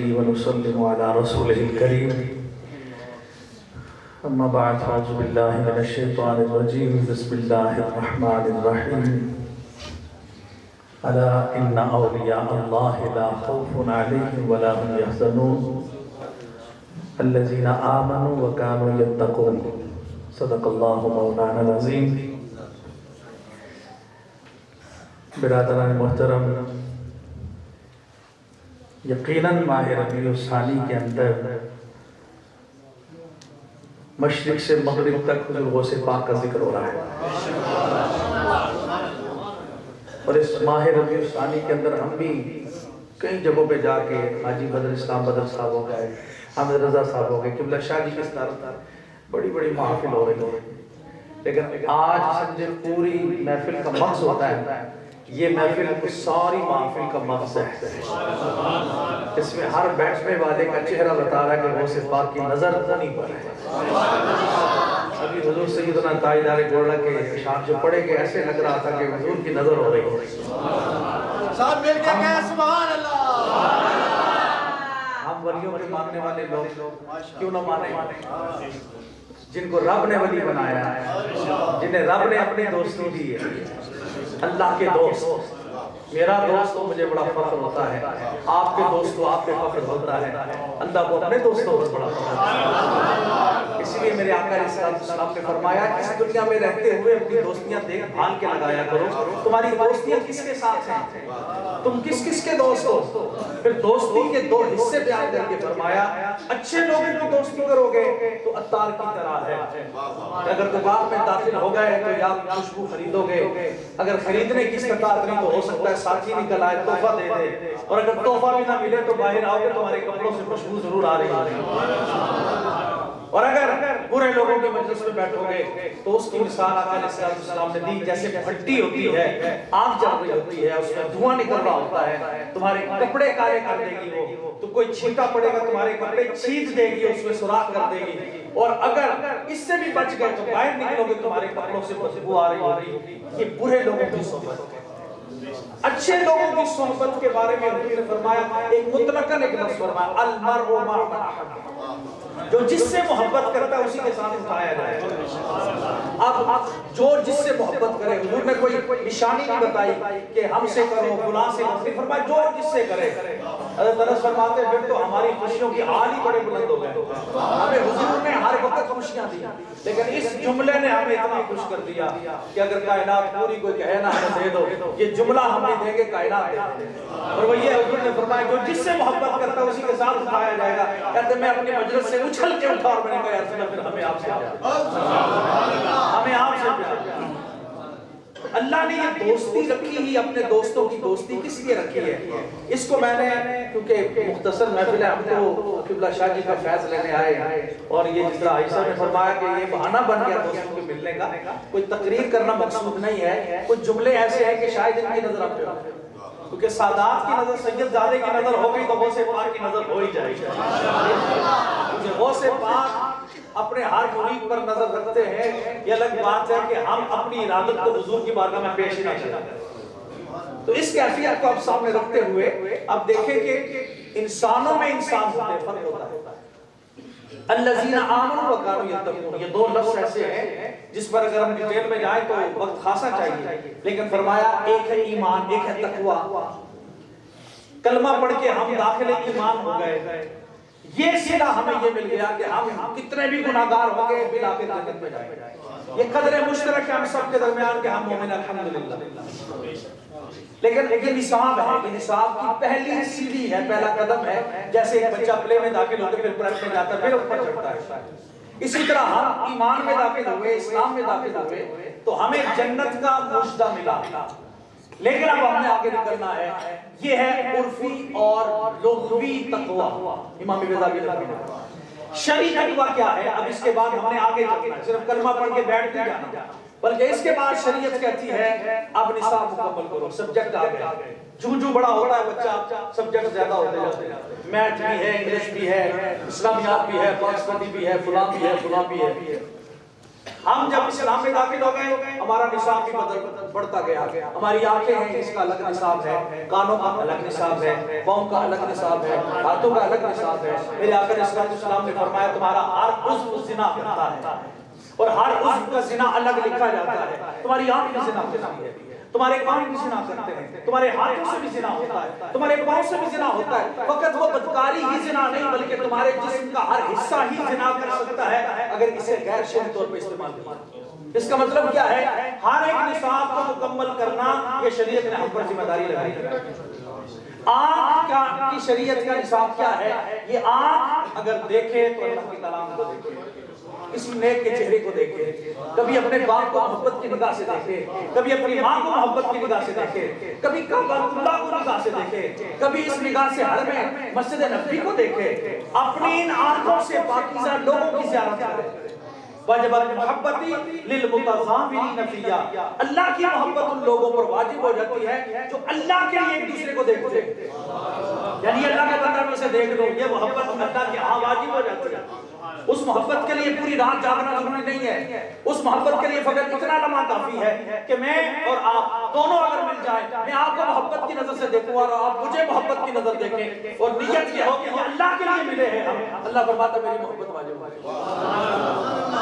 ونسلم على رسوله الكريم أما بعد فأعوذ بالله من الشيطان الرجيم بسم الله الرحمن الرحيم ألا إن أولياء الله لا خوف عليهم ولا هم يحزنون الذين آمنوا وكانوا يتقون صدق الله مولانا العظيم. برادران محترم، یقیناً ماہ ربیع الثانی کے اندر مشرق سے مغرب تک حضور غوث پاک کا ذکر ہو رہا ہے، اور اس ماہ ربیع الثانی کے اندر ہم بھی کئی جگہوں پہ جا کے حاجی بدر اسلام بدر صاحب ہو گئے، حامد رضا صاحب ہو گئے، قبلہ شاہ جی کے ساتھ بڑی بڑی محافل ہو رہی ہے. لیکن آج سمجھے پوری محفل کا مغز ہوتا ہے، یہ محفل ساری محفل کا مغز ہے. اس میں ہر بیٹھنے والے کا چہرہ بتا رہا ہے کہ غوث پاک کی نظر نہیں پر ہے. ابھی حضور سیدنا تاجدار گولڑا کے شان جو پڑھے گئے ایسے لگ رہا تھا کہ حضور کی نظر ہو رہی ہے. ساتھ مل کے کہے سبحان اللہ. ہم ولیوں کے ماننے والے لوگ کیوں نہ مانے جن کو رب نے ولی بنایا ہے، جنہیں رب نے اپنی دوستی دی ہے. اللہ کے دوست، میرا دوست تو مجھے بڑا فخر ہوتا ہے، آپ کے دوست تو آپ کے فخر ہوتا ہے، اللہ کو اپنے دوستوں پر بڑا فخر ہوتا ہے. اس لیے میرے آقا علیہ السلام نے فرمایا کہ اس دنیا میں رہتے ہوئے اپنی دوستیاں دیکھ بھال کے لگایا کرو. تمہاری دوستیاں کس کے ساتھ ہیں، تم کس کس کے دوست ہو. پھر دوستی کے دو حصے بیان کر کے فرمایا اچھے لوگوں کی دوستی کرو گے تو عطار کی طرح ہے. اگر دکان میں داخل ہو گئے تو یا خوشبو خریدو گے، اگر خریدنے کی استطاعت نہیں تو ہو سکتا ہے ساتھی نکل آئے تحفہ دے دے، اور اگر تحفہ بھی نہ ملے تو باہر آؤ گے تمہارے کپڑوں سے خوشبو ضرور آ رہی ہے. اور اگر برے لوگوں کے مجلس میں بیٹھو گے تو اس کی مثال آقا علیہ السلام نے دی جیسے پھٹی ہوتی ہے، آگ جل رہی ہوتی ہے، اس میں دھواں نکل رہا ہوتا ہے، تمہارے کپڑے کالے کر دے گی وہ. تو کوئی چھینٹا پڑے گا تمہارے کپڑے چھینٹ دے گی، اس میں سوراخ کر دے گی. اور اگر اس سے بھی بچ گئے تو باہر نکلو گے تمہارے کپڑوں سے خوشبو آ رہی ہوگی. یہ برے لوگوں کی صحبت ہے. اچھے لوگوں کی صحبت کے بارے میں حضور نے فرمایا، ایک مطلقاً ایک لفظ فرمایا، المرء مع من احب. جو جس سے محبت کرتا ہے اسی کے ساتھ اٹھایا جائے. اب جو جس سے محبت کرے، حضور نے کوئی نشانی نہیں بتائی کہ ہم سے کرو فلاں سے کرو، فرمایا جو جس سے کرے. حضرت انس فرماتے ہیں پھر تو ہماری خوشیوں کی حال ہی بڑے بلند ہو گئے. ہمیں حضور نے ہر وقت خوشیاں دی، لیکن اس جملے نے ہمیں اتنا خوش کر دیا کہ اگر کائنات پوری کوئی کہے نا ہمیں دے دو، یہ جملہ ہم نہیں دیں گے، کائنات دے دیں. اور وہ یہ حضور نے فرمایا جو جس سے محبت کرتا ہے اسی کے ساتھ اٹھایا جائے گا. کہتے میں اپنے مجلس سے اچھل کے اٹھا اور میں نے کہا یا رسول اللہ پھر ہمیں آپ سے پیار، ہمیں آپ سے پیار. اللہ نے یہ دوستی رکھی ہی، اپنے دوستوں کی دوستی کس لیے رکھی ہے. اس کو میں نے کیونکہ مختصر محفل ہے، ہم تو قبلہ شاہ جی کا فیض لینے آئے اور یہ جس طرح عائشہ نے فرمایا کہ یہ بہانہ بن گیا دوستوں کے ملنے کا، کوئی تقریر کرنا مقصود نہیں ہے. کچھ جملے ایسے ہیں کہ شاید ان کی نظر آپ پہ، کیونکہ سادات کی نظر سید زادے کی نظر ہو گئی تو غوث پاک کی نظر ہو ہی جائے گی. کیونکہ غوث پاک اپنے ہر مرید پر نظر رکھتے ہیں. یہ الگ بات ہے کہ ہم اپنی ارادت کو حضور کی بارگاہ میں پیش نہ کریں. تو اس کیفیت کو اب سامنے رکھتے ہوئے اب دیکھیں کہ انسانوں میں انسان ہوتے ہیں، فرق ہوتا ہے. الذین آمنوا وکانوا یتقون، یہ دو لفظ ایسے ہیں جس پر اگر ہم ڈیٹیل میں جائیں تو وقت خاصا چاہیے، لیکن فرمایا ایک ہے ایمان، ایک ہے تقوی. کلمہ پڑھ کے ہم داخل ایمان ہو گئے، یہ صلہ ہمیں یہ مل گیا کہ ہم کتنے بھی گناہگار ہو گئے بالآخر جنت میں جائیں. یہ قدر مشترک ہے ہم سب کے درمیان کہ ہم مومن الحمدللہ. لیکن ایک نصاب ہے، یہ نصاب کی پہلی سیڑھی ہے، پہلا قدم ہے. جیسے ایک بچہ پلے میں داخل ہوتے پھر پرائم میں جاتا ہے پھر اوپر چڑھتا ہے، اسی طرح ہم ایمان میں داخل ہوئے، اسلام میں داخل ہوئے تو ہمیں جنت کا مژدہ ملا. لیکن اب ہم نے آگے نکلنا ہے، یہ ہے عرفی اور لغوی تقوی. امام غزالی نے شرعی تقوی کیا ہے، اب اس کے بعد ہم نے آگے چلنا ہے. صرف کلمہ پڑھ کے بیٹھ نہیں جانا، بلکہ اس کے بعد شریعت کہتی ہے اب نصاب مکمل کرو. سبجیکٹ آ گئے، جو بڑا ہوتا ہے بچہ سبجیکٹ زیادہ ہوتے جاتے ہیں. میتھ بھی ہے، انگلش بھی ہے، اسلامیات بھی ہے، پاکستانی بھی ہے، فلاں بھی ہے، فلاں بھی ہے. ہم جب اسلام میں داخل ہو گئے ہمارا نصاب بھی بڑھتا گیا. ہماری آنکھیں ہیں اس کا الگ نصاب ہے, کانوں کا الگ نصاب ہے, پاؤں کا الگ نصاب ہے, ہاتھوں کا الگ نصاب ہے. میرے آقا علیہ السلام نے فرمایا تمہارا ہر عضو زنا کرتا ہے اور ہر عضو کا زنا الگ لکھا جاتا ہے. تمہاری آنکھ بھی زنا کرتی ہے, تمہارے کان بھی زنا کرتے ہیں, تمہارے ہاتھوں سے بھی زنا ہوتا ہے, تمہارے پاؤں سے بھی زنا ہوتا ہے. فقط وہ بدکاری ہی زنا نہیں بلکہ تمہارے جسم کا ہر حصہ ہی زنا کر سکتا ہے اگر اسے غیر شرعی طور پہ استعمال کیا. اس کا مطلب کیا ہے؟ ہر ایک نصاب کو مکمل کرنا یہ شریعت نے ہم پر ذمہ داری لگائی ہے. آنکھ کی شریعت کا نصاب کیا ہے؟ یہ آنکھ اگر دیکھے تو اللہ کی کلام کو دیکھے, اس نیک کے چہرے کو دیکھے, کبھی اپنے باپ کو محبت کی نگاہ سے دیکھے, کبھی اپنی ماں کو محبت کی نگاہ سے دیکھے, کبھی کعبہ اللہ کو نگاہ سے دیکھے, کبھی اس نگاہ سے حرم میں مسجد نبوی کو دیکھے. اپنی ان آنکھوں سے پاکیزہ لوگوں کی زیارت کرے. وجبت محبتی للمتضامنین فیہ, اللہ کی محبت ان لوگوں پر واجب ہو جاتی ہے جو اللہ کے لیے ایک دوسرے کو دیکھتے ہیں. یعنی اللہ کے بندوں میں سے دیکھ لو, یہ محبت اللہ کے ہاں واجب ہو جاتی ہے. اس محبت کے لیے پوری رات جاگنا ضروری نہیں ہے. اس محبت کے لیے فقط اتنا لمحہ کافی ہے کہ میں اور آپ دونوں اگر مل جائیں, میں آپ کو محبت کی نظر سے دیکھوں اور آپ مجھے محبت کی نظر دیکھیں, اور نیت یہ ہو کہ یہ اللہ کے لیے ملے ہیں ہم. اللہ فرماتا ہے میری محبت واجب ہے.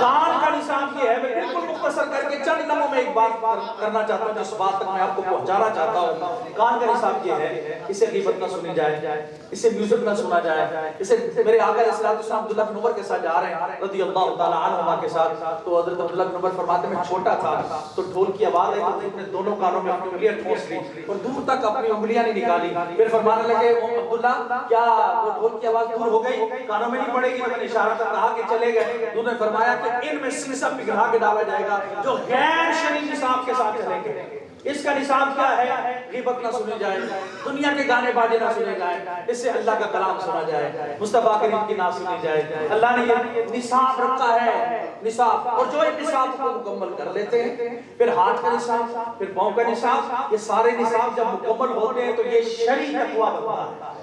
کان کا نصاب یہ ہے, میں بالکل مختصر کر کے چند لمحوں میں ایک بات کرنا چاہتا ہوں جس بات تک میں آپ کو پہنچانا چاہتا ہوں. کان کا نصاب یہ ہے, اسے غیبت نہ سنی جائے, اسے میوزک نہ سنا جائے. اسے میرے آقا علیہ السلام عبداللہ بن عمر کے ساتھ جا رہے ہیں رضی اللہ تعالیٰ عنہما کے ساتھ, تو حضرت عبداللہ بن عمر فرماتے میں چھوٹا تھا تو ڈھول کی آواز آئی تو اپنے دونوں کانوں میں اپنی انگلیاں ٹھونس لی اور دور تک اپنی انگلیاں نہیں نکالی. پھر فرمانے لگے عبداللہ کیا وہ ڈھول کی آواز دور ہو گئی, کانوں میں نہیں پڑے گی؟ میں نے اشارہ کر کہا کہ چلے گئے. انہوں نے فرمایا کہ ان میں سیسہ پگھلا کے ڈالا جائے گا جو غیر شرعی نصاب کے ساتھ چلیں گے. اس کا نصاب کیا ہے؟ غیبت نہ سنی جائے, دنیا کے گانے باجے نہ سنے جائیں, اس سے اللہ کا کلام سنا جائے, مصطفیٰ کریم کی نعت سنی جائے. اللہ نے یہ نصاب رکھا ہے, نصاب. اور جو ان نصاب کو مکمل کر لیتے ہیں, پھر ہاتھ کا نصاب, پھر پاؤں کا نصاب, یہ سارے نصاب جب مکمل ہوتے ہیں تو یہ شرعی تقویٰ بنتا ہے.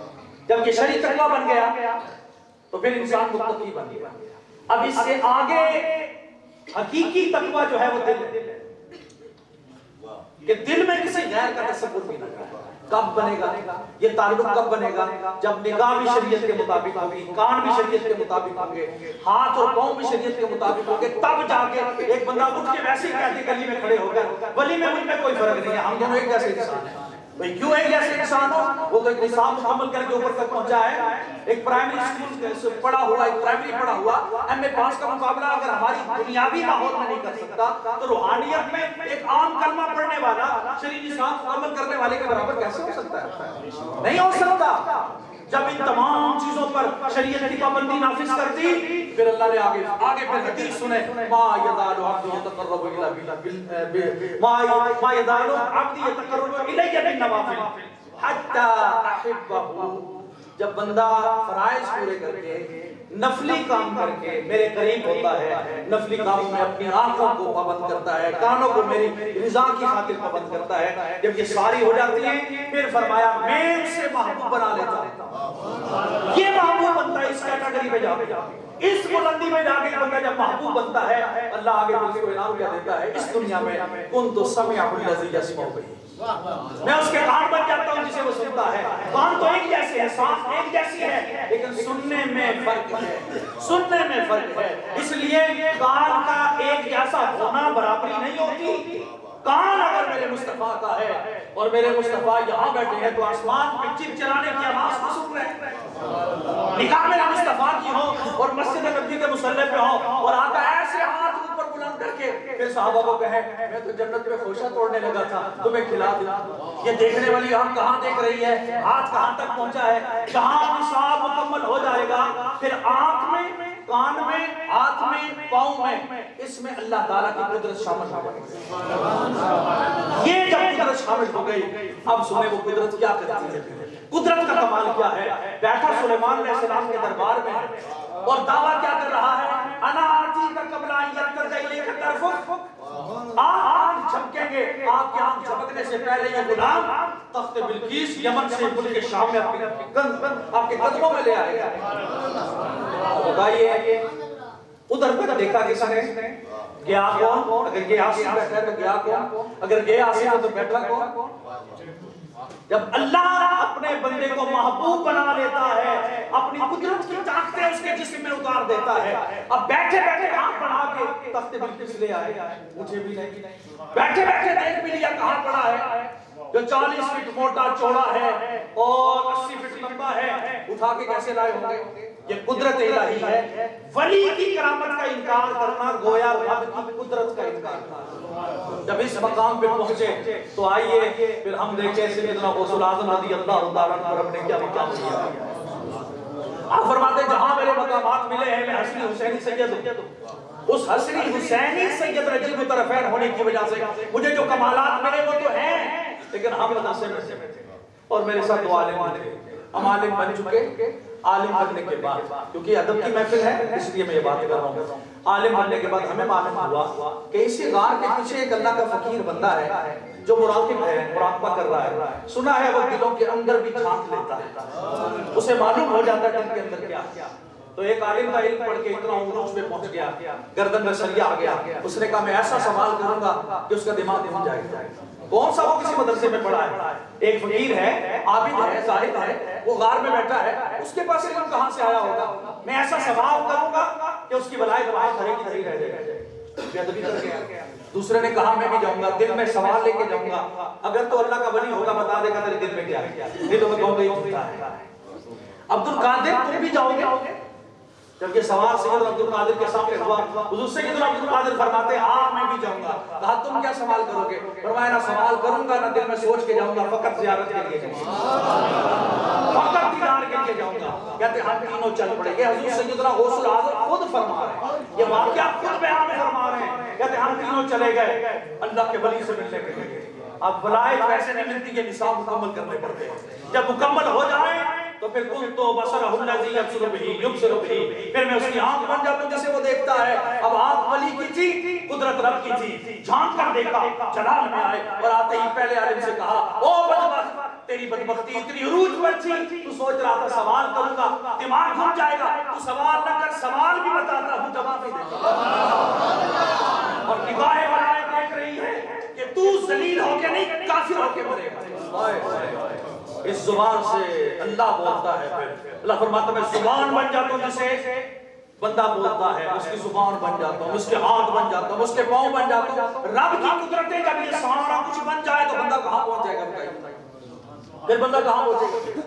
جب یہ شرعی تقویٰ بن گیا تو پھر انسان متقی بن گیا. اب اس سے آگے حقیقی تقویٰ جو ہے وہ دل ہے, کہ دل میں کسی غیر کا تصور بھی نہ کرے. کب بنے گا یہ تعلق؟ کب بنے گا؟ جب نگاہ بھی شریعت کے مطابق ہوگی, کان بھی شریعت کے مطابق ہوں گے, ہاتھ اور پاؤں بھی شریعت کے مطابق ہوں گے. تب جا کے ایک بندہ اٹھ کے ویسے ہی کہتے گلی میں کھڑے ہو کر ولی میں مجھ میں کوئی فرق نہیں ہے, ہم دونوں ایک جیسے انسان ہیں. بھئی کیوں ایک جیسے انسان ہو؟ وہ تو ایک نصاب مکمل کر کے اوپر تک پہنچا ہے. ایک پرائمری اسکول سے پڑھا ہوا, ایک پرائمری پڑھا ہوا ایم اے پاس کا مقابلہ اگر ہماری دنیاوی ماحول میں نہیں کر سکتا تو روحانیت میں ایک عام کلمہ پڑھنے والا شرعی نصاب مکمل کرنے والے کے برابر کیسے ہو سکتا ہے؟ نہیں ہو سکتا. جب ان تمام چیزوں پر شریعت کی پابندی نافذ کر دی, پھر اللہ نے آگے پھر حدیث سنے, ما یزال عبدی یتقرب الی بالنوافل حتی احبہ. جب بندہ فرائض پورے کر کے نفلی کام کر کے میرے قریب ہوتا ہے, نفلی کاموں میں اپنی آنکھوں کو پابند کرتا ہے, کانوں کو میری رضا کی خاطر پابند کرتا ہے, جب یہ ساری ہو جاتی ہیں پھر فرمایا میں اسے محبوب بنا لیتا ہوں. یہ محبوب بنتا ہے اس کیٹیگری میں جا کے, اس بلندی میں جا کے بندہ جب محبوب بنتا ہے اللہ آگے اس کو انعام کیا دیتا ہے, اس دنیا میں کنت سمع الذی یسمع بہ, میں اس کے کان بن جاتا ہوں جسے وہ سنتا ہے. کان تو ایک جیسے ہے, سانس ایک جیسی ہے, لیکن سننے میں فرق ہے, سننے میں فرق ہے. اس لیے کان کا ایک جیسا ہونا برابری نہیں ہوتی. کان اگر میرے مصطفیٰ کا ہے اور میرے مصطفیٰ یہاں بیٹھے ہیں تو آسمان پہ چپ چلانے کی آواز کو سن رہے ہیں. نکاح میرے مصطفیٰ کی ہو اور مسجد نبوی کے مصلی پہ ہو اور آقا ایسے ہاتھ اوپر بلند کر کے پھر صحابہ کو کہے میں تو جنت میں خوشہ توڑنے لگا تھا, تمہیں کھلا دیا. یہ دیکھنے والی آنکھ کہاں دیکھ رہی ہے, ہاتھ کہاں تک پہنچا ہے. جہاں نصاب مکمل ہو جائے گا پھر آنکھ میں, کان میں, ہاتھ میں, پاؤں میں, اس میں اللہ تعالیٰ کی قدرت شامل ہو گئی. یہ جب قدرت شامل ہو گئی اب سنیں وہ قدرت کیا کرتی ہے. قدرت کا کمال کیا ہے؟ بیٹھا سلیمان علیہ السلام کے دربار میں اور دعویٰ کیا کر رہا ہے, انا آتی کا قبل ان یرتد الیک طرفک, آنکھ جھپکیں گے, آپ کی آنکھ جھپکنے سے پہلے یہ غلام تخت بلقیس یمن سے ملک شام میں آپ کے قدموں میں لے آئے گا. بتائیے ادھر تک دیکھا کس نے؟ گیا کون؟ اگر گیا آسی بیٹھا ہے تو گیا کون؟ اگر گیا آسی ہے تو بیٹھا کون؟ جب اللہ اپنے بندے کو محبوب بنا لیتا ہے، اپنی قدرت کی طاقتیں اس کے جسم میں اتار دیتا ہے، اب بیٹھے بیٹھے آنکھ بڑھا کے تخت بلقیس لے آئے، مجھے بھی نہیں، بیٹھے بیٹھے دیکھ بھی لیا کہاں پڑا ہے، جو 40 فٹ موٹا چوڑا ہے اور 80 فٹ لمبا ہے، اٹھا کے کیسے لائے ہوں گے؟ یہ قدرت الہی ہے۔ ولی کی کرامت کا انکار کرنا گویا رب کی قدرت کا انکار کرنا۔ جب اس مقام پہ پہنچے تو آئیے پھر ہم دیکھیں سیدنا غوث العظم رضی اللہ تعالیٰ عنہ رب نے کیا مقام دیا۔ آپ فرماتے ہیں جہاں میرے مقامات ملے ہیں میں حسنی حسینی سید ہوں، اس حسنی حسینی سید رجب طرفین ہونے کی وجہ سے مجھے جو کمالات ملے وہ تو ہیں، لیکن ہم مدرسے میں تھے اور میرے ساتھ دو عالم تھے، ہم عالم بن چکے، عالم بننے کے بعد کیونکہ ادب کی محفل ہے اس لیے میں یہ بات کر رہا ہوں، عالم بننے کے بعد ہمیں معلوم ہوا کہ اسی غار کے پیچھے ایک اللہ کا فقیر بندہ ہے جو مراقب ہے، مراقبہ کر رہا ہے، سنا ہے وہ دلوں کے اندر بھی جھانک لیتا ہے، اسے معلوم ہو جاتا ہے دل کے اندر کیا۔ تو ایک عالم کا علم پڑھ کے اتنا عروج پہ پہنچ گیا، گردن میں سریا آ گیا، اس نے کہا میں ایسا سوال کروں گا کہ اس کا دماغ گھوم جائے گا۔ کون سا؟ وہ کسی مدرسے میں پڑھا ہے، ایک فقیر ہے، عابد ہے، زاہد ہے، وہ غار میں بیٹھا ہے، اس کے پاس علم کہاں سے آیا ہوگا؟ میں ایسا سوال کروں گا کہ اس کی بلائی دعائیں کھڑے کی کھڑی رہ جائے۔ بے ادبی کر گیا۔ دوسرے نے کہا میں بھی جاؤں گا، دل میں سوال لے کے جاؤں گا، اگر تو اللہ کا ولی ہوگا بتا دے گا تیرے دل میں کیا ہے، دلوں میں کہوں گا یہ ہوتا ہے۔ عبد القادر تم بھی جاؤ گے؟ جب یہ سوال سید عبد القادر کے سامنے ہوا، حضور سید عبد القادر فرماتے ہیں ہاں میں بھی جاؤں گا۔ کہا تم کیا سوال کرو گے؟ فرمایا نہ سوال کروں گا نہ دل میں سوچ کے جاؤں گا، فقط زیارت کے لیے جاؤں گا، فقط دیدار کے لیے جاؤں گا۔ کہتے ہم تینوں چل پڑے، یہ حضور سیدنا غوث العظم خود فرما رہے ہیں، یہ واقعہ خود بیان میں فرما رہے ہیں۔ کہتے ہم تینوں چلے گئے اللہ کے ولی سے ملنے کے لیے۔ اب ولایت ویسے نہیں ملتی، یہ نصاب مکمل کرنے پڑتے ہیں، جب مکمل ہو جائیں تو پھر کنتو بصرہ الذی یبصر بہ یبصر بہ، پھر میں اس کی آنکھ بن جاتا ہوں جسے وہ دیکھتا ہے۔ اب آنکھ ولی کی تھی، قدرت رب کی تھی، جھانک کر دیکھا، جلال میں آئے اور آتے ہی پہلے عالم سے کہا او بدبخت تیری بدبختی اتنی عروج پر تھی، تو سوچ رہا تھا سوال کروں گا دماغ گھوم جائے گا، تو سوال نہ کر، سوال بھی بتاتا ہوں جواب بھی دیتا ہوں، اور نگاہ ولایت دیکھ رہی ہے کہ تو ذلیل ہو کے نہیں کافر ہو کے مرے گا۔ اس زبان سے اللہ بولتا ہے، پھر اللہ فرماتا ہے میں زبان بن جاتا ہوں، جسے بندہ بولتا ہے اس کی زبان بن جاتا ہوں، اس کے ہاتھ بن جاتا ہوں، اس کے پاؤں بن جاتا ہوں۔ رب کی قدرتیں جب یہ سارا کچھ بن جائے تو بندہ کہاں پہنچ جائے گا؟ پھر بندہ کہاں پہنچے گا؟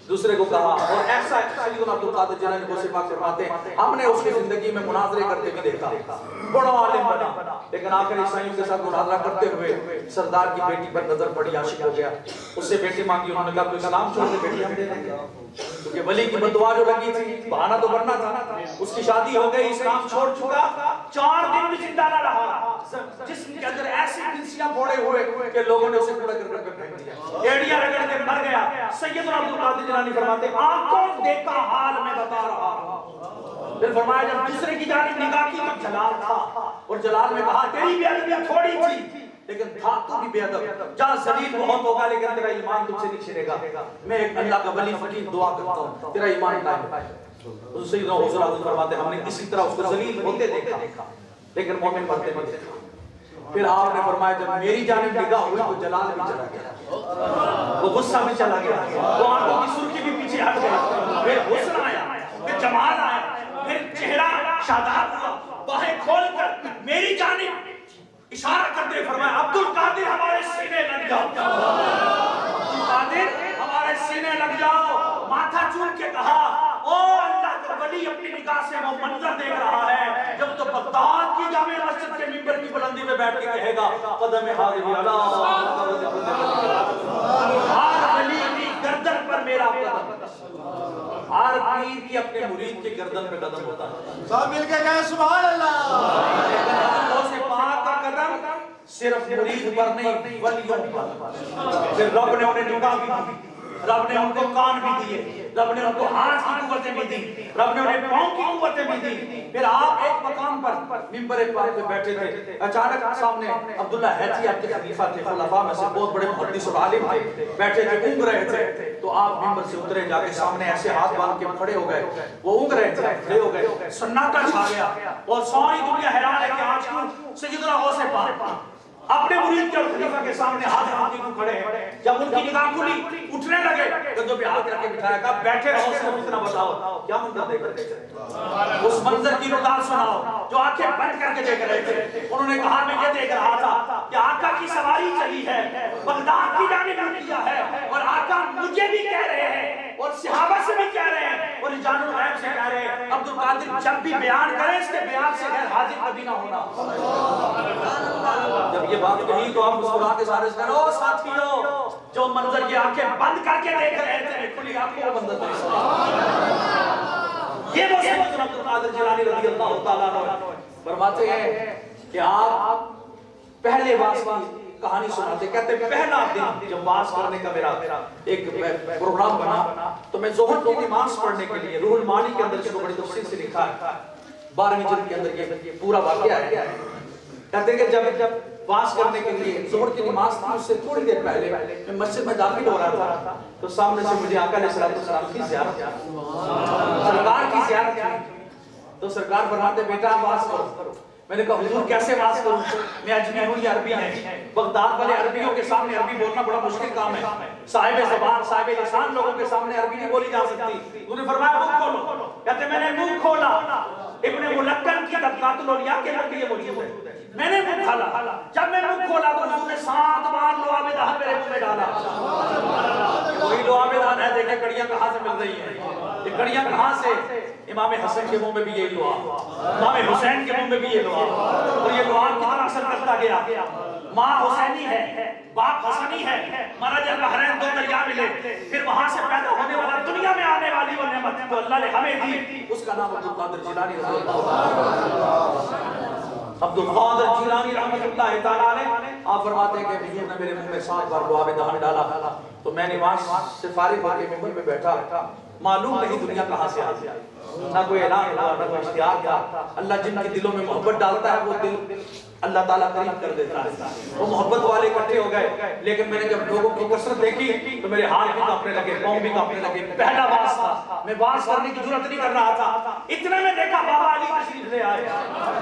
دوسرے کو کہا، اور ایسا سیدنا عبد القادر جیلانی غوث پاک فرماتے ہیں ہم نے اس کی زندگی میں مناظرے کرتے بھی دیکھا، بڑا عالم بنا، لیکن آخر عیسائیوں کے ساتھ مناظرہ کرتے ہوئے سردار کی بیٹی پر نظر پڑی، عاشق ہو گیا، اس سے بیٹی مانگی، انہوں نے کہا تو اسلام چھوڑ دے بیٹی ہم دے دیں گے، کیونکہ ولی کی بددعا جو لگی تھی بہانہ تو بننا تھا، اس کی شادی ہو گئی، اسلام چھوڑ چکا، 4 دن بھی زندہ نہ رہا، جسم کے اندر ایسی پھنسیاں پھوڑے ہوئے کہ لوگوں نے اسے پورا کر کے پھینک دیا، ایڑیاں رگڑ کے مر گیا۔ سیدنا عبد القادر جیلانی فرماتے ہیں آنکھوں دیکھا حال میں بتا رہا ہوں۔ پھر فرمایا جب دوسرے کی جانب نگاہ کی تو جلال تھا، اور جلال میں کہا تیری بے ادبی تھوڑی تھی لیکن تھا تو بھی بے ادب، جہاں ذلیل بہت ہوگا لیکن تیرا ایمان تجھ سے نہیں چھنے گا۔ میں ایک اللہ کا ولی فقیر دعا کرتا ہوں تیرا ایمان قائم ہے۔ حضور سیدنا غوث العظم فرماتے ہیں ہم نے اسی طرح اس کو ذلیل ہوتے دیکھا لیکن مومن بنتے نہیں دیکھا۔ پھر آپ نے فرمایا جب میری جانب نگاہ ہوئی تو جلال بھی چلا گیا، وہ غصہ بھی چلا گیا، وہ آنکھوں کی سرخی بھی پیچھے ہٹ گئی، پھر حسن آیا، پھر جمال آیا، پھر چہرہ شاداب ہوا، باہیں کھول کر میری جانب اشارہ کرتے فرمایا عبد القادر ہمارے سینے لگ جاؤ، عبد القادر ہمارے سینے لگ جاؤ۔ ماتھا چون کے کہا او اللہ کا ولی اپنی نگاہ سے وہ منظر دیکھ رہا ہے جب تو بغداد کی جامع مسجد کے منبر کی بلندی میں بیٹھ کے کہے گا قدم حاضری علی ہر ولی کی گردن پر میرا قدم، ہر پیر کی اپنے مرید کی گردن پہ قدم ہوتا ہے۔ سب مل کے کہیں سبحان اللہ۔ غوث پاک کا قدم صرف مرید پر نہیں ولیوں پر، پھر رب نے انہیں نگاہ بھی دی، رب نے ان کو کان بھی دیے، رب نے ان کو ہاتھ کی قوتیں بھی دی، رب نے انہیں پاؤں کی قوتیں بھی دی۔ پھر آپ ایک مقام پر منبر پاک پہ بیٹھے تھے، اچانک سامنے عبداللہ ہیتی آپ کے خلیفہ تھے، خلفاء میں سے بہت بڑے محدث اور عالم تھے، بیٹھے تھے، اونگ رہے تھے۔ تو آپ منبر سے اترے، جا کے سامنے ایسے ہاتھ باندھ کے کھڑے ہو گئے، وہ اونگ رہے تھے، کھڑے ہو گئے، سناٹا چھا گیا اور ساری دنیا حیران ہے کہ آج کیوں سیدنا غوث پاک اپنے مرید کے اور خلیفہ کے سامنے ہاتھ باندھ کے کھڑے ہیں۔ جب ان کی نگاہ کھلی، اٹھنے لگے، گدوں پہ ہاتھ رکھ کے بٹھایا، کہا بیٹھے رہو، صرف اتنا بتاؤ کیا منظر دیکھ رہے تھے؟ اس منظر کی نگاہ سناؤ جو آنکھیں بند کر کے دیکھ رہے تھے۔ انہوں نے کہا میں یہ دیکھ رہا تھا کہ آقا کی سواری چلی ہے، بغداد کی جانب رخ کیا ہے، اور آقا مجھے بھی کہہ رہے ہیں اور صحابہ سے بھی کہہ رہے ہیں اور رجال الغیب سے کہہ رہے ہیں عبد القادر جب بھی بیان کرے اس کے بیان سے غیر حاضر کبھی نہ ہونا۔ جب یہ بات کہی تو آپ مسکرا کے سارے سے کہو ساتھیوں جو منظر یہ آنکھیں بند کر کے دیکھ رہے تھے کھلی آپ کو وہ منظر دیکھ یہ وہ سیدنا عبد القادر جیلانی رضی اللہ تعالیٰ عنہ فرماتے ہیں کہ آپ پہلے واس کی کہانی سناتے، کہتے پہلا دن جب واس کرنے کا میرا ایک پروگرام بنا تو میں ظہر کی نماز پڑھنے کے لیے روح المعانی کے اندر اس کو بڑی تفصیل سے لکھا ہے، 12ویں جلد کے اندر یہ پورا واقعہ ہے۔ کہتے ہیں کہ جب واس کرنے کے لیے ظہر کی نماز تھی اس سے تھوڑی دیر پہلے میں مسجد میں داخل ہو رہا تھا تو سامنے سے مجھے آقا علیہ السلام کی زیارت سرکار کی زیارت تھی۔ تو سرکار فرماتے بیٹا واس کرو۔ میں نے کہا حضور کیسے واس کروں؟ میں اجمی ہوں، یہ عربی ہیں، بغداد والے عربیوں کے سامنے عربی بولنا بڑا مشکل کام ہے، صاحب زبان صاحب لسان لوگوں کے سامنے عربی نہیں بولی جا سکتی۔ انہوں نے فرمایا منہ کھولو، کہتے میں نے منہ کھولا، ابن ملکن کی طبقات الاولیاء کے اندر یہ موجود ہے، میں نے منہ کھولا، جب میں منہ کھولا تو حضور نے 7 بار لعاب دہن میرے منہ میں ڈالا۔ وہی لعاب دہن ہے، دیکھیں کڑیاں کہاں سے مل رہی ہیں، یہ کڑیاں کہاں سے؟ امام حسن کے منہ میں بھی یہ دعا، امام حسین کے منہ میں بھی یہ دعا، اور یہ دعا کتنا اثر کرتا گیا۔ ماں حسینی ہے، باپ حسنی ہے، مرج البحرین 2 دریا ملے، پھر وہاں سے پیدا ہونے والا دنیا میں آنے والی وہ نعمت جو اللہ نے ہمیں دی اس کا نام عبد القادر جیلانی رضی اللہ عنہ۔ عبد القادر جیلانی رحمۃ اللہ تعالیٰ علیہ آپ فرماتے ہیں کہ حضور نے میرے منہ میں 7 بار لعاب دہن ڈالا تو میں نماز سے فارغ ہو کے منبر پہ بیٹھا، معلوم نہیں دنیا کہاں سے آئی، نہ کوئی اعلان ہوا نہ کوئی اشتہار تھا۔ اللہ جن کے دلوں میں محبت ڈالتا ہے وہ دل اللہ تعالیٰ قریب کر دیتا ہے، وہ محبت والے اکٹھے ہو گئے۔ لیکن میں نے جب لوگوں کی کثرت دیکھی تو میرے ہاتھ بھی کانپنے لگے، پاؤں بھی کانپنے لگے۔ پہلا واس تھا، میں واس کرنے کی ضرورت نہیں کر رہا تھا، اتنے میں دیکھا بابا علی تشریف لے آئے،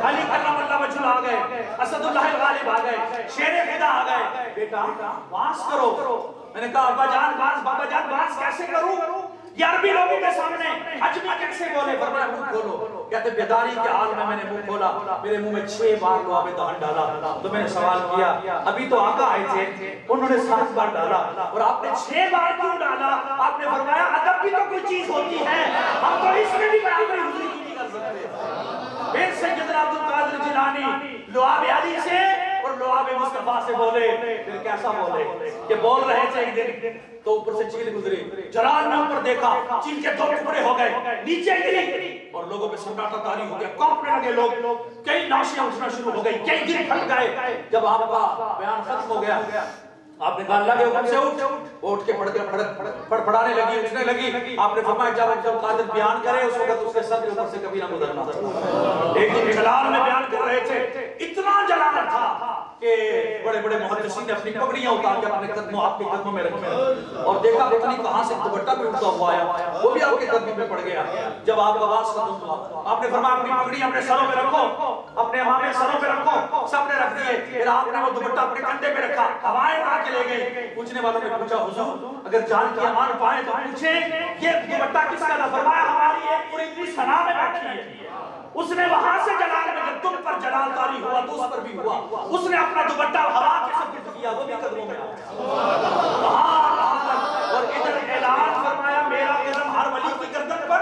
علی کرم اللہ وجہ آ گئے، اسد اللہ الغالب آ گئے، شیر خدا آ گئے، بیٹا واس کرو۔ میں نے کہا ابا جان واس، بابا جان واس کیسے کروں؟ یہ عربی لوگوں کے سامنے اجمی کیسے بولے؟ فرمایا منہ کھولو۔ کہتے بیداری کے حال میں نے منہ کھولا، میرے منہ میں 6 بار لعاب دہن ڈالا تو میں نے سوال کیا ابھی تو آقا آئے تھے انہوں نے 7 بار ڈالا اور آپ نے 6 بار کیوں ڈالا؟ آپ نے فرمایا ادب بھی تو کوئی چیز ہوتی ہے، ہم تو اس میں بھی برابری حضوری کی نہیں کر سکتے۔ پھر سیدنا عبد القادر جیلانی لعاب علی سے اور لعاب مصطفیٰ سے بولے، پھر کیسا بولے کہ بول رہے تھے ایک دن تو اوپر سے چیل گزری، جلال نے اوپر دیکھا چیل کے 2 ٹکڑے ہو گئے، نیچے گری اور لوگوں پہ سناٹا طاری ہو گیا، کانپنے لگے لوگ، کئی ناشیاں اٹھنا شروع ہو گئی، کئی دن پھٹ گئے۔ جب آپ کا بیان ختم ہو گیا آپ نے کہا اللہ کے حکم سے اٹھ کے پڑپڑانے لگی، اٹھنے لگی۔ آپ نے فرمایا جب عبد القادر بیان کرے اس وقت اس کے سر کے اوپر سے کبھی نہ گزرنا۔ ایک دن جلال میں بیان کر رہے تھے، اتنا جلال تھا کہ بڑے بڑے محدثین نے اپنی پگڑیاں اتار کے اپنے قدموں آپ کے قدموں میں رکھی اور دیکھا پتہ نہیں کہاں سے دوپٹہ بھی اٹھتا ہوا آیا، وہ بھی آپ کے قدموں میں پڑ گیا۔ جب آپ کا آواز ختم ہوا آپ نے فرمایا اپنی پگڑیاں اپنے سروں پہ رکھو، اپنے عمامے سروں پہ رکھو، سب نے رکھ دیے۔ پھر آپ نے وہ دوپٹہ اپنے کندھے پہ رکھا، ہوائیں اڑا کے لے گئی۔ پوچھنے والوں نے پوچھا حضور اگر جان کی امان پائے تو پوچھیں یہ دوپٹہ کس کا تھا؟ فرمایا ہماری ایک پوری سنا میں بیٹھی ہے، اس نے وہاں سے جلال میں جب تم پر جلال طاری ہوا تو اس پر بھی ہوا، اس نے اپنا دوپٹہ ہوا کے سپرد کیا، وہ بھی قدموں میں آیا۔ اور ادھر اعلان فرمایا میرا قدم ہر ولی کی گردن پر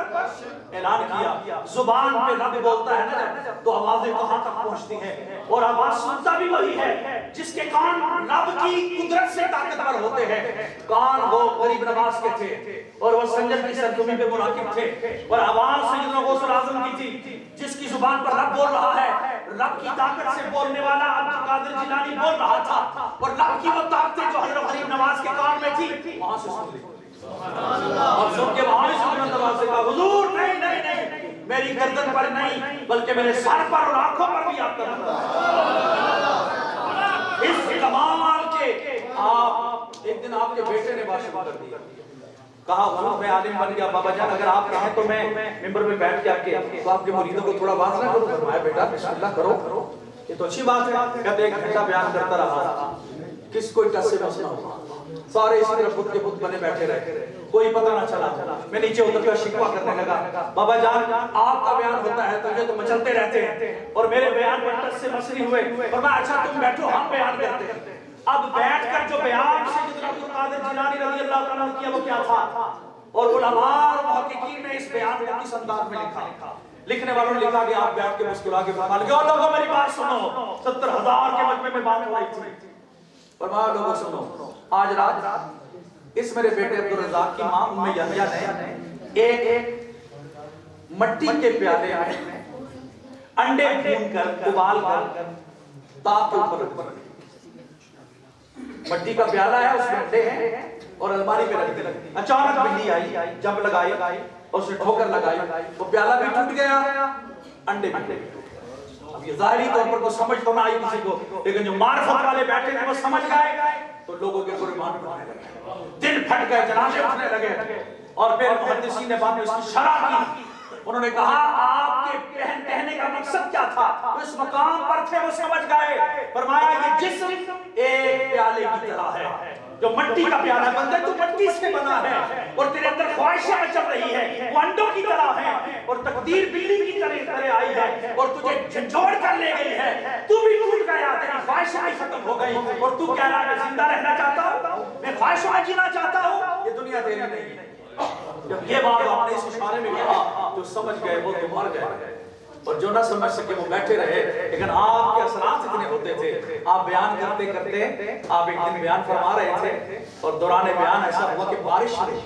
اعلان کیا۔ زبان پہ رب بولتا ہے نا تو آوازیں کہاں تک پہنچتی ہیں، اور آواز سنتا بھی وہی ہے جس کے کان رب کی قدرت سے طاقتور ہوتے ہیں۔ کان وہ غریب نواز کے تھے اور وہ سنجر کی سرزمین پہ منعقد تھے، اور آواز سیدنا غوث الاعظم کی تھی جس کی زبان پر رب بول رہا ہے۔ رب کی طاقت سے بولنے والا عبد القادر جیلانی بول رہا تھا، اور رب کی وہ طاقتیں جو حضرت غریب نواز کے کان میں تھی وہاں سے سن لی۔ اور سن کے وہاں سبحان اللہ سے کہا حضور نہیں نہیں نہیں میری گردن پر نہیں بلکہ میرے سر پر اور آنکھوں پر بھی آپ کا اس کمال کے آپ ایک دن آپ کے بیٹے نے بات شروع کر دیا کہا حضور میں عالم بن گیا بابا جان اگر آپ کہیں تو میں ممبر میں بیٹھ کے آ کے آپ کے مریدوں کو تھوڑا بات نہ کروں فرمایا بیٹا بسم اللہ کرو یہ تو اچھی بات ہے کہتے ایک گھنٹہ بیان کرتا رہا کس کوئی ٹس سے بس نہ ہوا سارے اس طرح خود کے خود بنے بیٹھے رہے کوئی پتہ نہ چلا میں نیچے اتر کر شکوہ کرنے لگا بابا جان آپ کا بیان ہوتا ہے تو یہ تو مچلتے رہتے ہیں اور میرے بیان پر ٹس سے مسری ہوئے فرمایا اچھا تم بیٹھو ہم بیان کرتے ہیں اب بیٹھ کر جو بیان سیدنا عبد القادر جیلانی رضی اللہ تعالیٰ عنہ کیا وہ کیا تھا اور علماء اور محققین نے اس بیان کو کس انداز میں لکھا لکھنے والوں نے لکھا کہ آپ بیٹھ کے مسکرا کے فرمان لگے اور لوگوں میری بات سنو 70,000 کے مجمع میں بات ہو رہی تھی فرمایا لوگوں سنو آج رات اس میرے بیٹے عبدالرزاق کی ماں ام یحییٰ نے ایک مٹی کے پیالے میں انڈے بھون کر ابال کر تاپ کے اوپر رکھ دیا مٹی کا پیالہ ہے اس میں انڈے ہیں اور الماری پہ رکھ دیا اچانک بلی آئی جب لگائی اور اسے ٹھوکر لگائی وہ پیالہ بھی ٹوٹ گیا انڈے بھی اب یہ ظاہری طور پر تو سمجھ تو نہ آئی کسی کو لیکن جو معرفت والے بیٹھے تھے وہ سمجھ گئے تو لوگوں کے قربان بنانے لگے دل پھٹ گئے جنازے اٹھنے لگے اور پھر محدثین نے بعد میں اس کی شرح کی انہوں نے کہا آپ کے کہنے کا مقصد کیا تھا اس مقام پر تھے وہ سمجھ گئے فرمایا یہ جسم ایک پیالے کی طرح ہے جو مٹی کا پیالہ بندے تو مٹی سے بنا ہے اور تیرے اندر خواہشیں چل رہی ہے وہ انڈوں کی طرح ہے اور تقدیر بلی کی طرح آئی ہے اور تجھے جھنجھوڑ کر لے گئی ہے تو بھی ٹوٹ گیا تیری خواہشیں ختم ہو گئی اور تو کہہ رہا ہے میں زندہ رہنا چاہتا ہوں میں خواہشوں میں جینا چاہتا ہوں یہ دنیا تیری نہیں ہے جب یہ بات آپ نے اس اشارے میں کہا جو سمجھ گئے وہ تو مر گئے اور جو نہ سمجھ سکے وہ بیٹھے رہے لیکن آپ کے اثرات اتنے ہوتے تھے آپ بیان کرتے کرتے آپ ایک دن بیان فرما رہے تھے اور دوران بیان ایسا ہوا کہ بارش ہوئی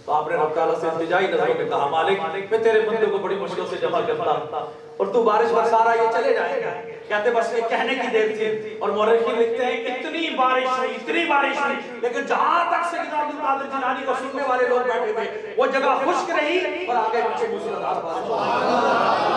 تو آپ نے رب تعالیٰ سے التجائی نظروں میں کہا مالک میں تیرے بندے کو بڑی مشکل سے جمع کرتا اور تو بارش برسا رہا یہ چلے جائے گا کہتے بس یہ کہنے کی دیر تھی اور مورخین لکھتے ہیں اتنی بارش ہوئی لیکن جہاں تک سیدنا عبد القادر جیلانی کو سننے والے لوگ بیٹھے تھے وہ جگہ خشک رہی اور آگے پیچھے موسیقار بارش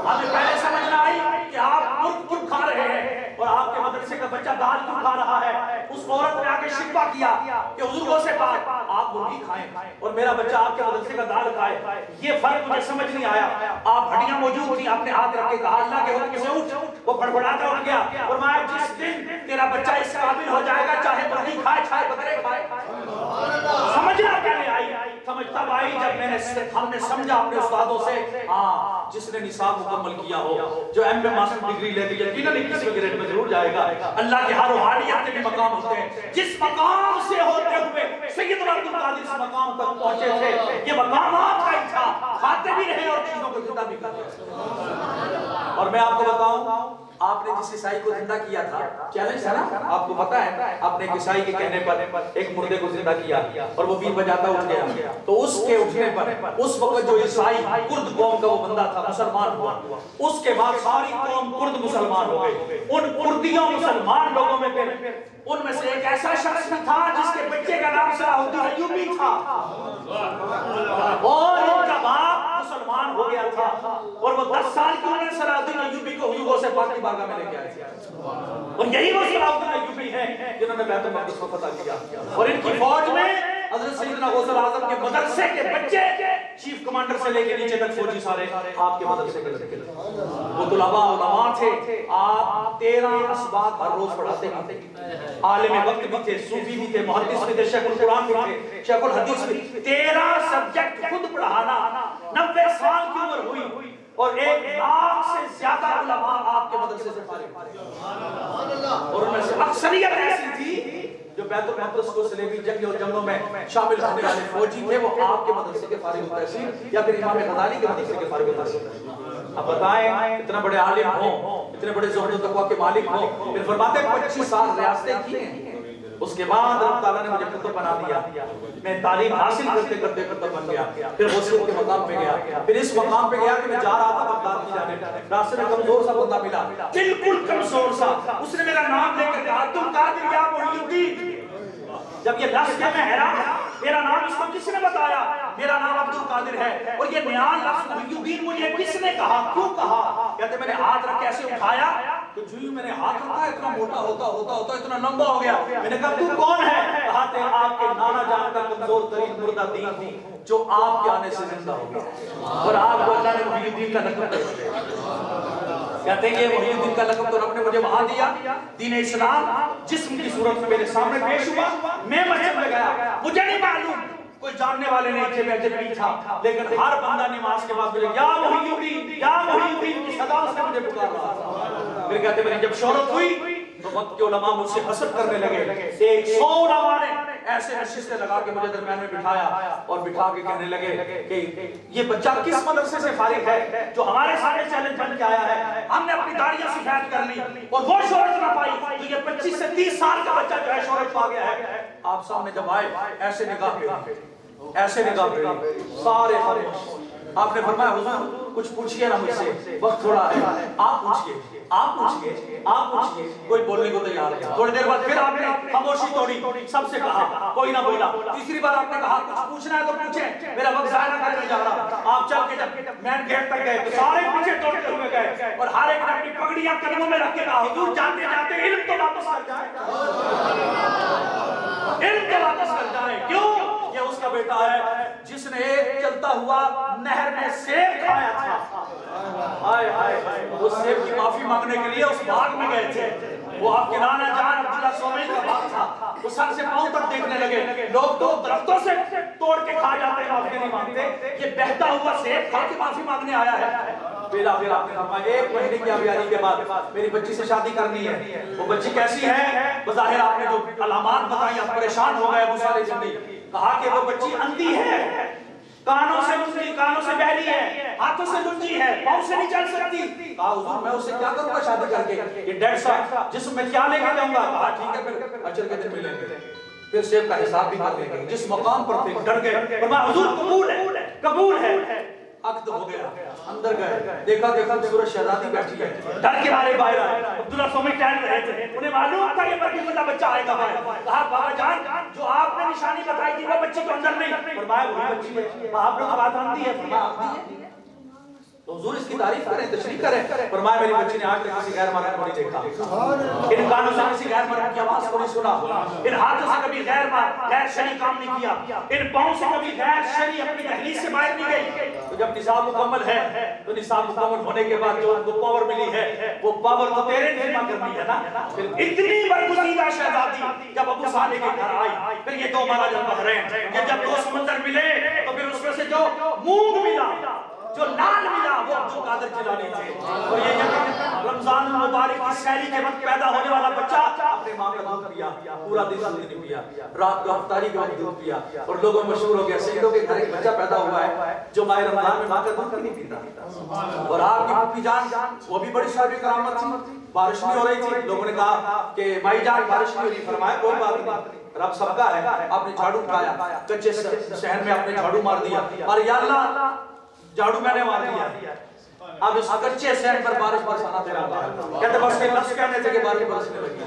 ہمیں پہلے سمجھنا آئی کہ آپ مرغ کیوں کھا رہے ہیں اور آپ کے مدرسے کا بچہ دال کیوں کھا رہا ہے اس عورت نے آگے شکوہ کیا کہ حضور سے کہا آپ مرغی کھائیں اور میرا بچہ آپ کے مدرسے کا دال کھائے یہ فرق مجھے سمجھ نہیں آیا آپ ہڈیاں موجود تھیں آپ نے ہاتھ رکھ کے کہا اللہ کے حکم سے اٹھ وہ بڑبڑاتا اٹھ گیا فرمایا جس دن تیرا بچہ اس قابل ہو جائے گا چاہے مرغی کھائے چاہے بکرے کھائے سمجھنا کہنے آئی سمجھتا بھائی جب ہم نے سمجھا اپنے استادوں سے ہاں جس نے نصاب مکمل کیا ہو جو ایم اے ماسٹر ڈگری لے دی یقیناً 21ویں گریڈ میں ضرور جائے گا اللہ کے ہر روحانیت کے بھی مقام ہوتے ہیں جس مقام سے ہوتے ہوئے سیدنا عبد القادر اس مقام تک پہنچے تھے یہ مقام آپ کا ہی تھا کھاتے بھی رہے اور چیزوں کو زندہ بھی کرتے رہے اور میں آپ کو بتاؤں آپ نے جس عیسائی کو زندہ کیا تھا چیلنج تھا نا آپ کو پتا ہے آپ نے ایک عیسائی کے کہنے پر ایک مردے کو زندہ کیا اور وہ بیر بجاتا اٹھ گیا تو اس کے اٹھنے پر اس وقت جو عیسائی کرد قوم کا وہ بندہ تھا مسلمان ہوا اس کے بعد ساری قوم کرد مسلمان ہو گئی ان کردیوں مسلمان لوگوں میں پھر ان میں سے ایک ایسا شخص بھی تھا جس کے بچے کا نام صلاح الدین ایوبی تھا اور ان کا باپ مسلمان ہو گیا تھا اور وہ 10 سال کی عمر صلاح الدین ایوبی کو حضور سے پاک کی بارگاہ میں لے کے آئے تھے اور یہی وہ صلاح الدین ایوبی ہیں جنہوں نے بیت المقدس کو فتح کیا اور ان کی فوج میں حضرت سیدنا غوث الاعظم کے مدرسے کے بچے چیف کمانڈر سے لے کے نیچے تک فوجی سارے آپ کے مدرسے کے لڑکے وہ طلباء علماء تھے آپ 13 اسباق ہر روز پڑھاتے ہیں عالم وقت بھی تھے صوفی بھی تھے محدث بھی تھے شیخ القرآن بھی تھے شیخ الحدیث بھی 13 سبجیکٹ خود پڑھانا 90 سال کی عمر ہوئی اور 1 لاکھ سے زیادہ علماء آپ کے مدرسے سے فارغ اور ان میں سے اکثریت ایسی تھی جو بیت المقدس کو صلیبی جنگ اور جنگوں میں شامل ہونے والے فوجی تھے وہ آپ کے مدرسے کے فارغ التحصیل یا پھر امام غزالی کے مدرسے کے فارغ التحصیل اب بتائیں اتنا بڑے عالم ہوں اتنے بڑے زہد و تقوی کے مالک ہوں پھر فرماتے 25 سال ریاستیں کی ہیں اس کے بعد رب تعالیٰ نے مجھے کتب بنا دیا میں تعلیم حاصل کرتے کرتے کتب بن گیا پھر غوثیت کے مقام پہ گیا پھر اس مقام پہ گیا کہ میں جا رہا تھا بغداد کی جانب راستے میں کمزور سا بندہ ملا بالکل کمزور سا اس نے میرا نام لے کر کہا عبد القادر یا محی الدین جب یہ لفظ کیا میں حیران میرا نام اس کو کس نے بتایا؟ میرا نام عبد القادر ہے، اور یہ نیا لفظ محی الدین مجھے کس نے کہا، کیوں کہا؟ کہتے میں نے ہاتھ رکھ کے ایسے اٹھایا تو جو میں نے ہاتھ رکھا اتنا موٹا ہوتا اتنا لمبا ہو گیا۔ میں نے کہا تو کون ہے؟ کہا کہ آپ کے نانا جان کا کمزور ترین مردہ دین ہوں جو آپ کے آنے سے زندہ ہو گیا، اور آپ کو اللہ نے محی الدین کا لقب دیا۔ کہتے ہیں یہ محی الدین کا لقب تو رب نے مجھے وہاں دیا، دین اسلام جسم کی صورت میں میرے سامنے پیش ہوا، میں مسجد میں گیا، مجھے نہیں معلوم، کوئی جاننے والے نہیں تھے، میں جب نہیں تھا، لیکن ہر بندہ نماز کے بعد مجھے یا محی الدین یا محی الدین کی صدا سے مجھے پکار رہا تھا۔ پھر کہتے ہیں جب شہرت ہوئی تو وقت کے علماء مجھ سے حسد کرنے لگے، 100 علماء نے ایسے نشستیں لگا کے مجھے درمیان میں بٹھایا اور بٹھا کے کہنے لگے کہ یہ بچہ کس مدرسے سے فارغ ہے جو ہمارے سامنے چیلنج بن کے آیا ہے، ہم نے اپنی داڑیاں سفید کر لی اور وہ شہرت نہ پائی، تو یہ 25 سے 30 سال کا بچہ جو ہے شہرت پا گیا ہے۔ آپ سامنے جب آئے ایسے نگاہ پہ سارے خاموش۔ آپ نے فرمایا حضور کچھ پوچھئے نا مجھ سے، وقت تھوڑا ہے، آپ پوچھئے، کوئی بولنے کو تیار ہے۔ تھوڑی دیر بعد پھر آپ نے خاموشی توڑی، سب سے کہا، کوئی نہ بولا۔ تیسری بار آپ نے کہا کچھ پوچھنا ہے تو پوچھیں، میرا وقت ضائع نہ کرنے جا رہا۔ آپ چل کے جب مین گیٹ تک گئے تو سارے پیچھے توڑتے ہوئے گئے اور ہر ایک نے اپنی پگڑیاں قدموں میں رکھ کے کہا حضور جاتے جاتے علم تو واپس کر جائیں، علم تو واپس کر جائیں۔ کیوں؟ یہ اس کا بیٹا ہے جس نے ایک چلتا ہوا نہر میں سیب کھایا تھا، اس سیب کی معافی مانگنے کے لیے اس باغ میں گئے تھے، وہ آپ کے نانا جان عبداللہ سومی کا باغ تھا، وہ سر سے پاؤں تک دیکھنے لگے، لوگ تو درختوں سے توڑ کے کھا جاتے ہیں معافی نہیں مانگتے، یہ بہتا ہوا سیب کھا کے معافی مانگنے آیا ہے۔ پھر آپ نے فرمایا 1 مہینے کی ابیاری کے بعد میری بچی سے شادی کرنی ہے۔ وہ بچی کیسی ہے؟ بظاہر آپ نے جو علامات بتائی آپ پریشان ہو گئے ابو صالح جلدی، کہا کہ وہ بچی اندھی ہے، کانوں سے لنگی، کانوں سے بہری ہے، ہاتھوں سے لنگی ہے، پاؤں سے نہیں چل سکتی۔ کہا حضور میں اسے کیا کروں گا شادی کر کے، یہ ڈیڑھ سا جسم میں کیا لے کے جاؤں گا؟ کہا ٹھیک ہے پھر اجر کے دن ملیں گے، پھر سیب کا حساب بھی کر لیں گے۔ جس مقام پر تھے ڈر گئے، فرمایا حضور قبول ہے۔ عقد ہو گیا، اندر گئے، دیکھا سورج شہزادی بیٹھی ہے، ڈر کے مارے باہر آئے، عبداللہ سومی ٹہل رہے تھے، انہیں معلوم تھا یہ برکت کا بچہ آئے گا باہر۔ کہا بابا جان جو آپ نے نشانی بتائی تھی وہ بچی تو اندر نہیں، فرمایا وہی بچی ہے۔ آپ لوگ بات آتی ہے، فرمایا آتی ہے تو حضور اس کی تعریف کریں، تشریح کریں۔ فرمایا میری بچی نے آج تک کسی غیر مرد کو نہیں دیکھا، ان کانوں سے کسی غیر مرد کی آواز کو نہیں سنا، ان ہاتھوں سے کبھی غیر شرعی کام نہیں کیا، ان پاؤں سے کبھی غیر شرعی اپنی دہلیز سے باہر نہیں گئی۔ تو جب نصاب مکمل ہے تو نصاب مکمل ہونے کے بعد جو ان کو پاور ملی ہے وہ پاور تو تیرے جمع کرنی ہے نا۔ پھر اتنی برگزیدہ شہزادی جب ابو صالح کے گھر آئی، پھر یہ 2 مراجل بحرین کہ جب 2 سمندر ملے تو پھر اس میں سے جو مونگ ملا، جو لال ملا وہ عبد القادر جیلانی تھے۔ اور یہ رمضان المبارک کی سحری کے وقت پیدا ہونے والا بچہ اپنے ماں کا دودھ پیا، پورا دن دودھ نہیں پیا، رات کو افطاری کے وقت دودھ پیا، اور لوگوں میں مشہور ہو گیا سیدوں کے گھر ایک بچہ پیدا ہوا ہے جو ماہ رمضان میں ماں کا دودھ نہیں پیتا۔ اور آپ کی پھوپھی جان وہ بھی بڑی صاحب کرامت تھی، بارش نہیں ہو رہی تھی، لوگوں نے کہا کہ بھائی جان بارش نہیں ہو رہی، فرمایا کوئی بات نہیں، رب سب کا ہے۔ آپ نے جھاڑو اٹھایا، کچے صحن میں آپ نے جھاڑو مار دیا، اور یا اللہ جھاڑو میں نے مار دیا، اب اس کچے صحن پر بارش برسانا تیرا کام۔ کہتے بس کے لفظ کہنے تھے کہ بارش برسنے لگی،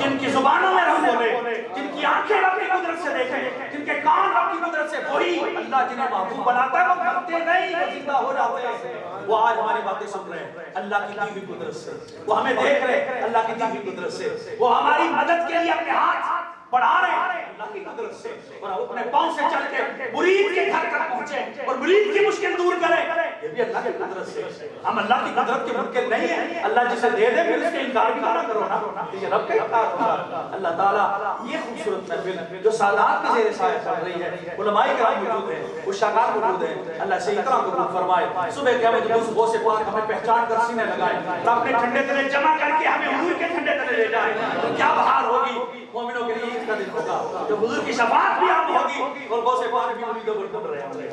جن کی زبانوں میں رب بولے، جن کی آنکھیں رب کی قدرت سے دیکھیں، جن کے کان رب کی قدرت سے، وہی اللہ جنہیں محبوب بناتا ہے، وہ مرتے نہیں، وہ زندہ ہو جاتے ہیں۔ وہ آج ہماری باتیں سن رہے ہیں اللہ کی دی ہوئی قدرت سے، وہ ہمیں دیکھ رہے ہیں اللہ کی دی ہوئی قدرت سے، وہ ہماری مدد کے لیے اپنے ہاتھ بڑھا رہے ہیں اللہ کی قدرت سے، اور اپنے پاؤں سے چل کے مرید کے گھر تک پہنچے اور مرید کی مشکل دور کریں، یہ بھی اللہ کی قدرت سے۔ ہم اللہ کی قدرت کے منکر نہیں ہیں، اللہ جسے دے دے پھر اس کے انکار بھی نہ کرو نا، یہ رب کا انکار ہوگا۔ اللہ تعالیٰ یہ خوبصورت محفل جو سادات کے زیر سایہ چل رہی ہے، علماء کرام موجود ہیں، اشاعات موجود ہیں، اللہ سے اکرام قبول فرمائے۔ صبح قیامت روز غوث پاک ہمیں پہچان کر سینے لگائے، اور اپنے ٹھنڈے تلے جمع کر کے ہمیں حضور کے ٹھنڈے تلے لے جائے، تو کیا بہار ہوگی مومنوں کے لیے کا دن ہوگا جب حضور کی شفاعت بھی عام ہوگی اور غوث پاک بھی امیدوں پر ڈر رہے ہوں گے۔